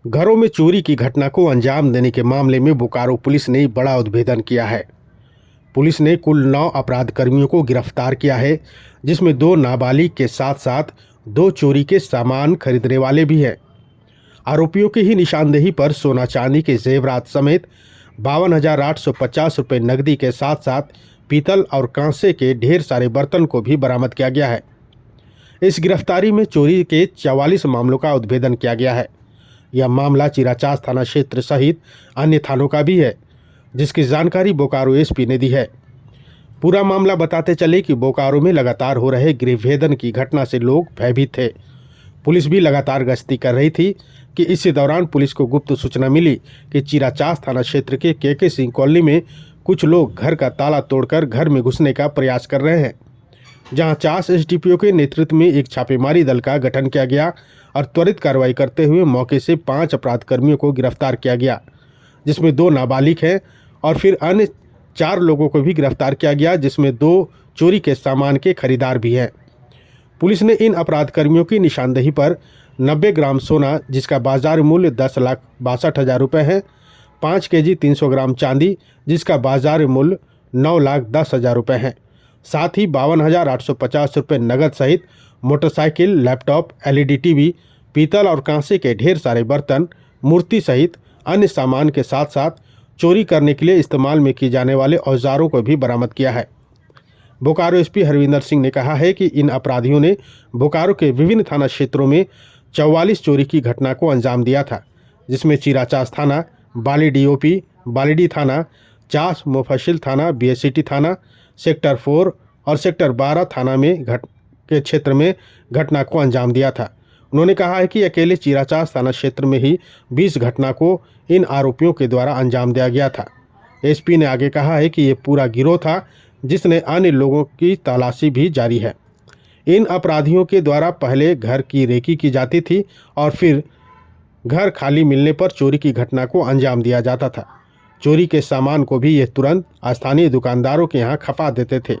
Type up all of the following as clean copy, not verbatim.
घरों में चोरी की घटना को अंजाम देने के मामले में बोकारो पुलिस ने बड़ा उद्भेदन किया है। पुलिस ने कुल 9 अपराध कर्मियों को गिरफ्तार किया है, जिसमें 2 नाबालिग के साथ साथ 2 चोरी के सामान खरीदने वाले भी हैं। आरोपियों की ही निशानदेही पर सोना चांदी के जेवरात समेत 52,850 रुपये नकदी के साथ साथ पीतल और कांसे के ढेर सारे बर्तन को भी बरामद किया गया है। इस गिरफ्तारी में चोरी के 44 मामलों का उद्भेदन किया गया है। यह मामला चिराचास थाना क्षेत्र सहित अन्य थानों का भी है, जिसकी जानकारी बोकारो एसपी ने दी है। पूरा मामला बताते चले कि बोकारो में लगातार हो रहे गृहभेदन की घटना से लोग भयभीत थे। पुलिस भी लगातार गश्ती कर रही थी कि इसी दौरान पुलिस को गुप्त सूचना मिली कि चिराचास थाना क्षेत्र के के सिंह कॉलोनी में कुछ लोग घर का ताला तोड़कर घर में घुसने का प्रयास कर रहे हैं। जहां चास एसडीपीओ के नेतृत्व में एक छापेमारी दल का गठन किया गया और त्वरित कार्रवाई करते हुए मौके से 5 अपराध कर्मियों को गिरफ्तार किया गया, जिसमें 2 नाबालिग हैं, और फिर अन्य 4 लोगों को भी गिरफ्तार किया गया, जिसमें 2 चोरी के सामान के खरीदार भी हैं। पुलिस ने इन अपराध कर्मियों की निशानदेही पर 90 ग्राम सोना, जिसका बाजार मूल्य 10,62,000 रुपये है, 5 केजी 300 ग्राम चांदी, जिसका बाजार मूल्य 9,10,000 रुपये है, साथ ही 52,850 रुपये नगद सहित मोटरसाइकिल, लैपटॉप, एलईडी टीवी, पीतल और कांसे के ढेर सारे बर्तन, मूर्ति सहित अन्य सामान के साथ साथ चोरी करने के लिए इस्तेमाल में किए जाने वाले औजारों को भी बरामद किया है। बोकारो एसपी हरविंदर सिंह ने कहा है कि इन अपराधियों ने बोकारो के विभिन्न थाना क्षेत्रों में 44 चोरी की घटना को अंजाम दिया था, जिसमें चिराचास थाना, बाली डीओपी, बालीडी थाना, चास मुफस्सिल थाना, बीएससीटी थाना, सेक्टर 4 और सेक्टर 12 थाना में के क्षेत्र में घटना को अंजाम दिया था। उन्होंने कहा है कि अकेले चिराचास थाना क्षेत्र में ही 20 घटना को इन आरोपियों के द्वारा अंजाम दिया गया था। एसपी ने आगे कहा है कि ये पूरा गिरोह था, जिसने अन्य लोगों की तलाशी भी जारी है। इन अपराधियों के द्वारा पहले घर की रेकी की जाती थी और फिर घर खाली मिलने पर चोरी की घटना को अंजाम दिया जाता था। चोरी के सामान को भी ये तुरंत स्थानीय दुकानदारों के यहाँ खपा देते थे।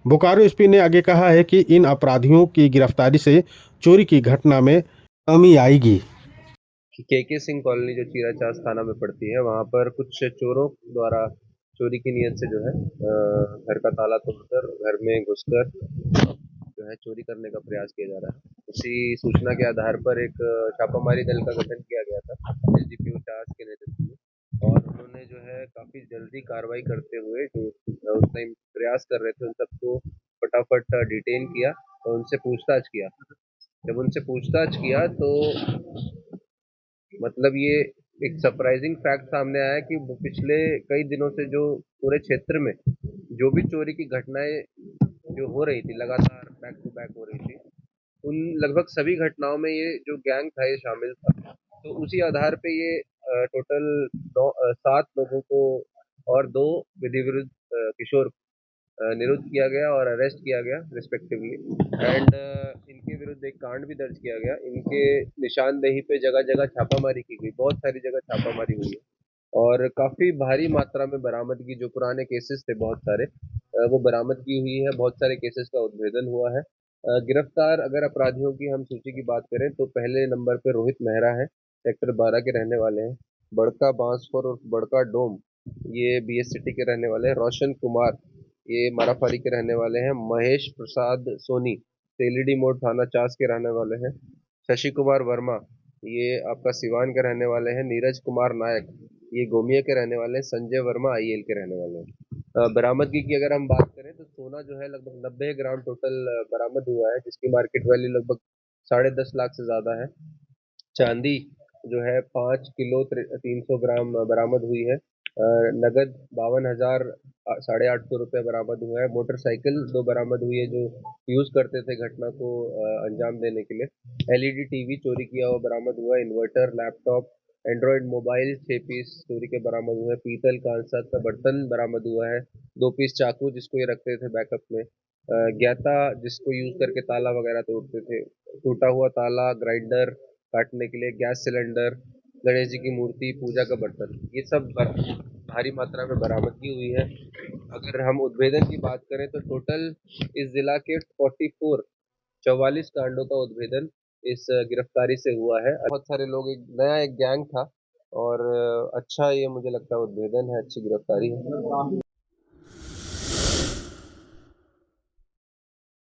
बोकारो एसपी ने आगे कहा है कि इन अपराधियों की गिरफ्तारी से चोरी की घटना में कमी आएगी। के सिंह कॉलोनी जो चीराचास थाना में पड़ती है, वहाँ पर कुछ चोरों द्वारा चोरी की नीयत से जो है घर का ताला तोड़कर घर में घुसकर जो है चोरी करने का प्रयास किया जा रहा है। उसी सूचना के आधार पर एक छापामारी दल का गठन किया गया था एसडीपीओ चास के नेतृत्व में, और उन्होंने जो है काफी जल्दी कार्रवाई करते हुए जो उस टाइम प्रयास कर रहे थे उन सबको फटाफट डिटेन किया और उनसे पूछताछ किया। जब उनसे पूछताछ किया तो मतलब ये एक सरप्राइजिंग फैक्ट सामने आया कि वो पिछले कई दिनों से जो पूरे क्षेत्र में जो भी चोरी की घटनाएं जो हो रही थी, लगातार बैक टू बैक हो रही थी, उन लगभग सभी घटनाओं में ये जो गैंग था ये शामिल था। तो उसी आधार पे ये टोटल 7 लोगों को और 2 विधि विरुद्ध किशोर निरुद्ध किया गया और अरेस्ट किया गया रिस्पेक्टिवली, एंड इनके विरुद्ध एक कांड भी दर्ज किया गया। इनके निशानदेही पे जगह जगह छापामारी की गई, बहुत सारी जगह छापामारी हुई है और काफी भारी मात्रा में बरामदगी, जो पुराने केसेस थे बहुत सारे वो बरामदगी हुई है, बहुत सारे केसेस का उद्भेदन हुआ है। गिरफ्तार अगर अपराधियों की हम सूची की बात करें तो पहले नंबर पे रोहित मेहरा है, सेक्टर 12 के रहने वाले हैं। बड़का बांसफोर और बड़का डोम, ये बीएस सिटी के रहने वाले हैं। रोशन कुमार, ये माराफारी के रहने वाले हैं। महेश प्रसाद सोनी, तेलीडी मोड़ थाना चास के रहने वाले हैं। शशि कुमार वर्मा, ये आपका सिवान के रहने वाले हैं। नीरज कुमार नायक, ये गोमिया के रहने वाले हैं। संजय वर्मा आईएल के रहने वाले हैं। बरामदगी की अगर हम बात करें तो सोना जो है लगभग 90 ग्राम टोटल बरामद हुआ है, जिसकी मार्केट वैल्यू लगभग 10.5 लाख से ज्यादा है। चांदी जो है 5 किलो 300 ग्राम बरामद हुई है। नगद 52,850 बरामद हुआ है। मोटरसाइकिल 2 बरामद हुई है जो यूज करते थे घटना को अंजाम देने के लिए। एलईडी टीवी चोरी किया हुआ बरामद हुआ है। Inverter, laptop, android mobile 6 piece चोरी के बरामद हुए हैं। पीतल कांसा का बर्तन बरामद हुआ है। 2 पीस चाकू जिसको ये रखते थे बैकअप में। ज्ञाता जिसको यूज करके ताला वगैरह तोड़ते थे। टूटा हुआ ताला, ग्राइंडर काटने के लिए, गैस सिलेंडर, गणेश जी की मूर्ति, पूजा का बर्तन, ये सब भारी मात्रा में बरामदगी हुई है। अगर हम उद्भेदन की बात करें तो टोटल इस जिला के 44 कांडों का उद्भेदन इस गिरफ्तारी से हुआ है। बहुत सारे लोग, एक गैंग था और अच्छा ये मुझे लगता है उद्भेदन है, अच्छी गिरफ्तारी है।